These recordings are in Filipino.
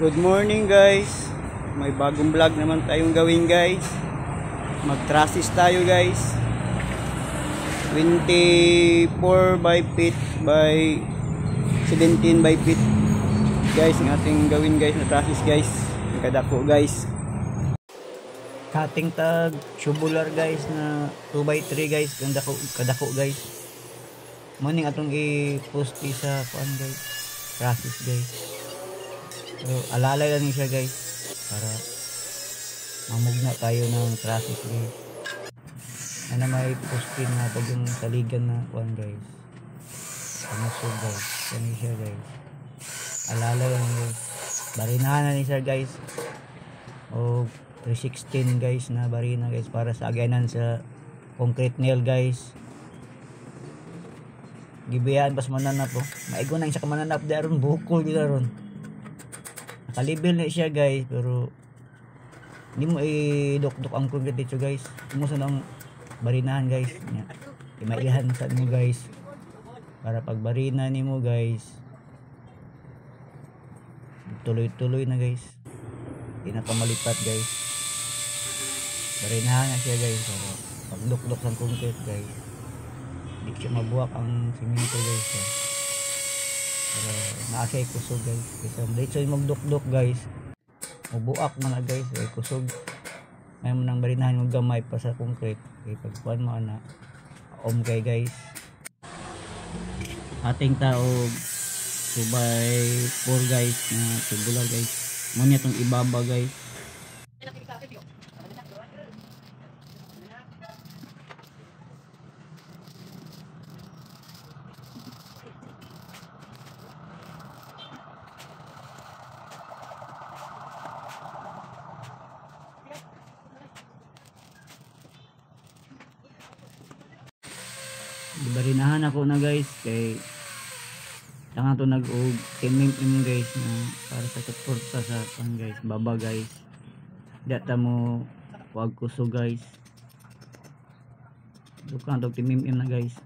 Good morning guys. May bagong vlog naman tayong gawin guys. Mag-trusses tayo guys. 24 by feet by 17 by feet guys ang ating gawin guys na trusses guys. Kadako guys. Cutting tag tubular guys na 2 by 3 guys. Kadako guys. Morning atong i-post sa kuan guys. Trusses guys. So, alalay lang siya guys para mamugna tayo ng traffic guys. Ano may postin na pag yung saligan na one guys. Ano so guys. Ano siya guys. Alalay lang guys. Barinahan na ni sir guys. O 316 guys na barina guys para sa aganan sa concrete nail guys. Gibiyaan pas mananap po. Maigo na siya kamananap daron bukol dito ron. Nakalibel na siya guys pero hindi mo i-dok-dok ang concrete dito guys. Kumusta ng barinahan guys. Imaihan sa mo guys. Para pag barina ni mo guys tuloy-tuloy na guys. Hindi na pamalipat guys. Barinahan na siya guys. Pero pag dok-dok ang concrete guys hindi siya mabuwak ang simento guys. Pero naasay kusog guys. Kasi dito yung magduk-duk guys. Mabuak na na guys. Ay kusog. May mo nang barinahan mo gamay pa sa concrete. Okay, pagpuan mo na. Kay guys. Ating tao 2 by 4 guys na tubular guys. Muna itong ibaba guys. Barinahan ako na guys kay tanga to nag-og 10 mm guys na para sa suporta sa pan guys baba guys data mo wag kuso guys dukan to 10 mm na guys.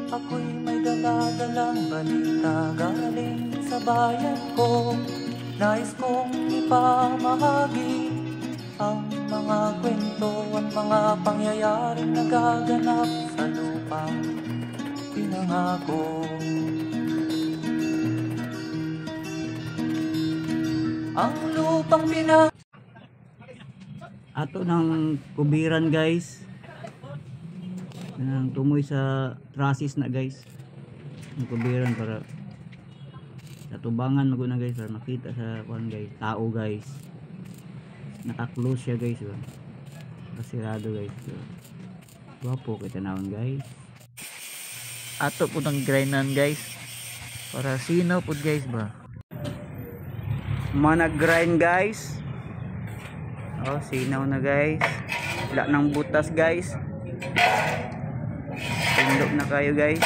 Ako'y may dala-dalang balita galing sa bayan ko. Nais kong ipamahagi ang mga kwento at mga pangyayaring nagaganap sa lupang pinangako. Ang lupang Ato ng kubiran guys. Nang tumoy sa trusses na guys. Ang kubiran para natubangan maguna guys para makita sa kuan guys, tao guys. Naka-close siya guys. Kasirado guys. Guwapo kita naon guys. Ato po ng grindan guys. Para sino po guys ba? Mana grind guys. Oh, sinaw na guys. Wala nang butas guys. Tindog na kayo guys.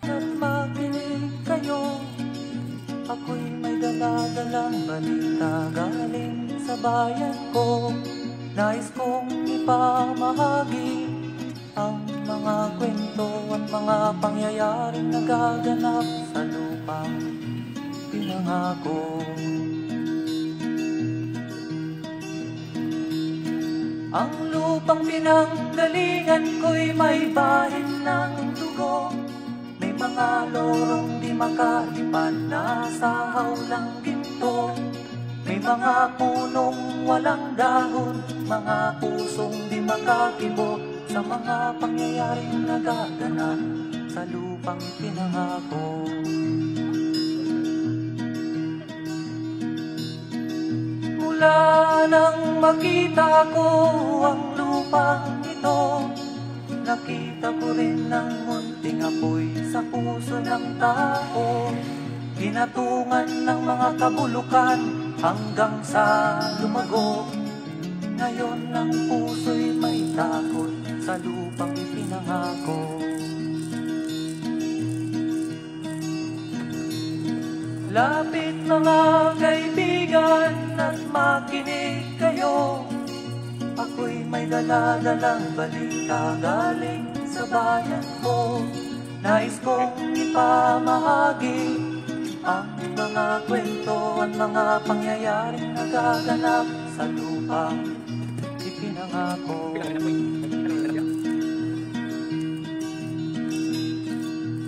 At makinig kayo. Ako'y may dala-dalang balita galing sa bayan ko. Nais kong ipamahagi ang mga kwento at mga pangyayaring nagaganap sa lupang pinangako. Ang lupang pinanggalingan ko'y may bahin ng dugo. May mga lorong di makalipan na sa hawlang ginto. May mga punong walang dahon, mga pusong di makakibo sa mga pangyayaring nagaganap sa lupang pinangako. Mula nang makita ko ang lupang ito, nakita ko rin ng munting apoy sa puso ng tao. Hinatungan ng mga kabulukan hanggang sa lumago. Ngayon ang puso'y may takot sa lupang ipinangako. Lapit mga kaibigan at makinig kayo. Ako'y may dala-dalang balita galing sa bayan ko. Nais kong ipamahagi ang mga kwento at mga pangyayaring nagaganap sa lupang ipinangako.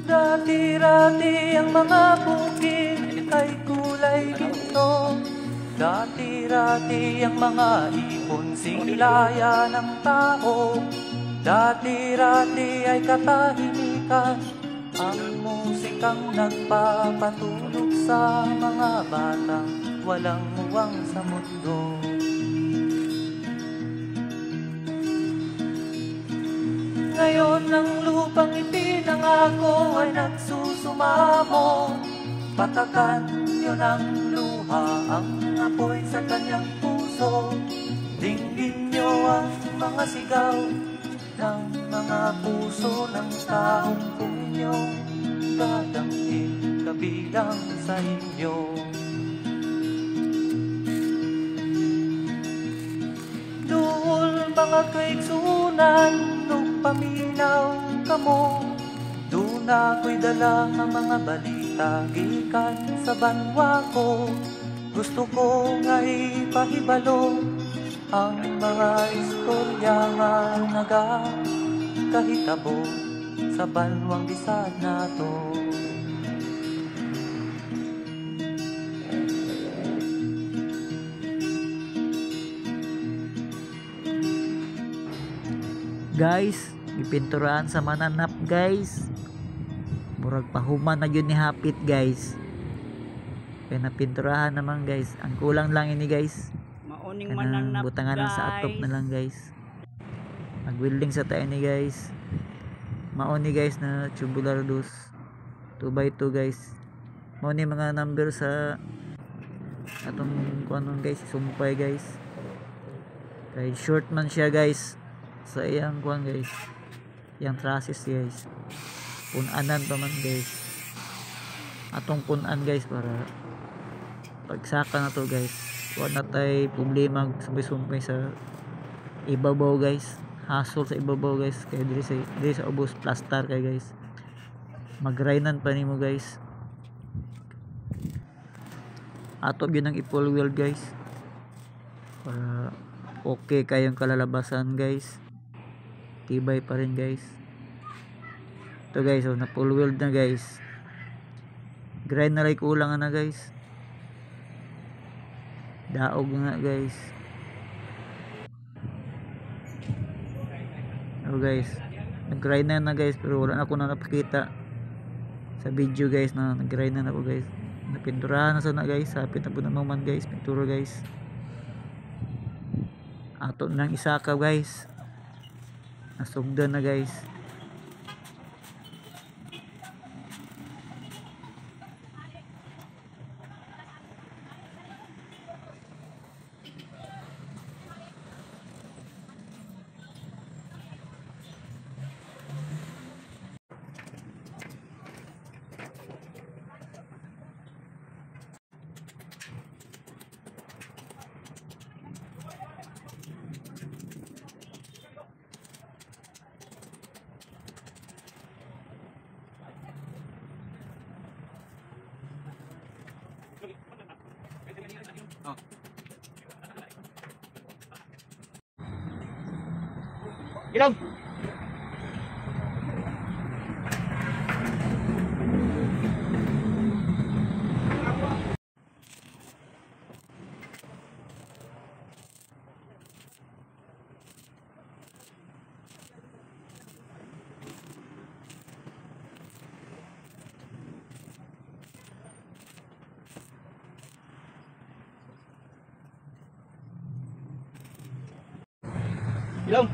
Dati-rati ang mga bukid ay kulay ginto. Dati-rati ang mga ipon singlaya ng tao. Dati-rati ay katahimikan ang musikang nagpapatulog sa mga batang walang muwang sa mundo. Ngayon ang lupang ipinangako ay nagsusumamo. Patakan yun ang luha, ang apoy sa kanyang puso. Dinggin nyo ang mga sigaw ng mga puso ng taong kung inyong dadamhin kabilang sa inyo. Duol mga kaigsunan, nung paminaw kamo, doon ako'y dala ang mga balita gikan sa banwa ko. Gusto ko nga ipahibalo ang mga istorya nga nagakahitabo sa banwang bisag nato. Guys, ipinturahan sa mananap guys. Murag pahuman na yun ni hapit guys. Kaya napinturahan naman guys. Ang kulang lang ini guys. Mauning Kanang mananap butangan lang sa atop na lang guys. Nag-welding sa tayo ni guys. Mauni guys na tubular dos 2x2 guys. Mauni mga number sa atong kuanon guys, sumpay guys. Kay short man siya guys sa iyang kuan guys, iyang trusses guys. Punanan pa man guys, atong punan guys para pagsaka na to guys wala tay problema sumpay-sumpay sa ibabaw guys, hasol sa ibabaw guys. Kaya diri sa ubos plaster kay guys, magrainan pa nimo guys. Ato yun ang i-full weld guys para okay kayong kalalabasan guys, tibay pa rin guys. Ito guys, na full weld na guys. Grind na rin kulang na guys, daog nga guys. Guys, nag-grind na guys, pero wala na ako na napakita sa video guys na nag-grind na ako guys. Napinturahan na sana guys, hapit na po naman guys, pintura guys. Ato nang isaka guys, nasugdan na guys. Ilog. Ilong.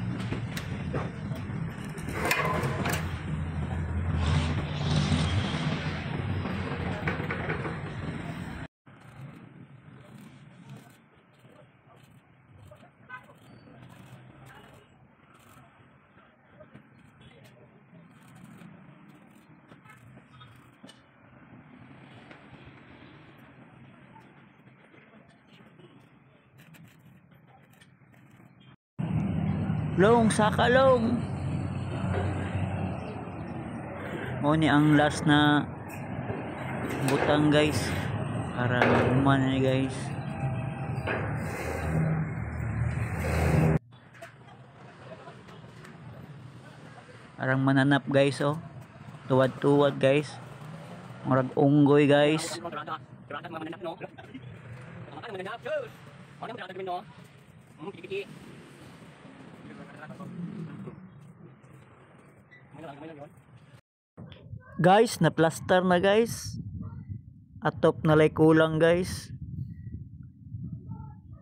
Long, saka long. O ni ang last na butang guys. Para umana ni guys. Parang mananap guys oh. Tuwad-tuwad guys. Murag unggoy guys. Guys, na plaster na guys. Atop na lay kulang guys.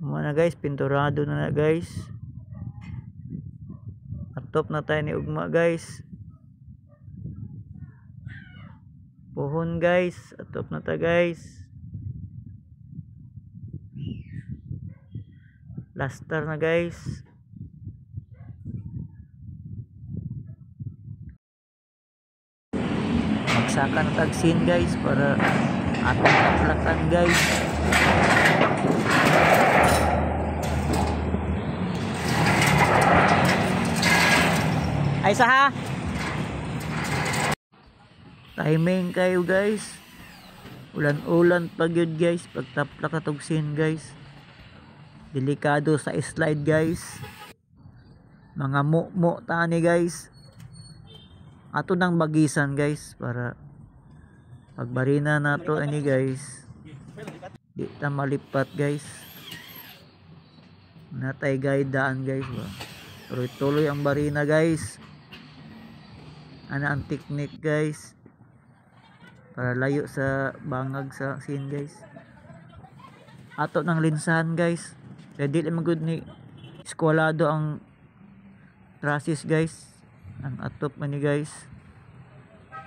Mana guys, pinturado na guys. Atop na tayo ni ugma guys. Puhon guys, atop na ta guys. Plaster na guys. Magsaka na tagsin guys para atong taplakan guys. Ay saha. Timing kayo guys. Ulan-ulan pag yun guys. Pagtaplak na tugsin guys. Delikado sa slide guys. Mga mo tani guys. Ato nang bagisan guys para pagbarina nato ani guys di ta malipat guys. Natay gaydaan guys ba. Tuloy-tuloy ang barina guys. Ana ang technique guys para layo sa bangag sa scene guys. Ato nang linsahan guys. Kaya di magud ni eskwalado ang trasis guys. Ang atop man ni guys.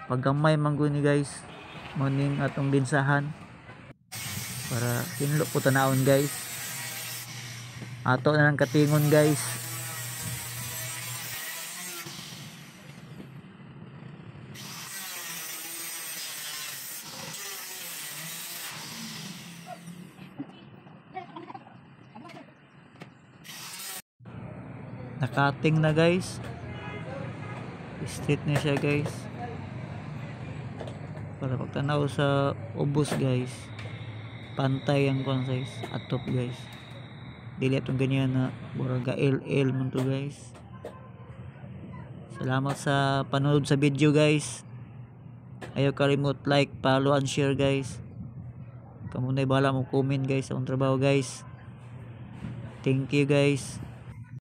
Paggamay manggo ni guys. Morning atong linsahan. Para hinlo po tanawon guys. Ato na lang katingon guys. Nakating na guys. Straight na siya guys. Para pagtanaw sa ubos guys. Pantay ang kwan size. Atop guys. Dili atong ganyan na buraga LL man to guys. Salamat sa panood sa video guys. Ayaw kalimot like, follow and share guys. Kamunay bala mo comment guys sa akong trabaho guys. Thank you guys.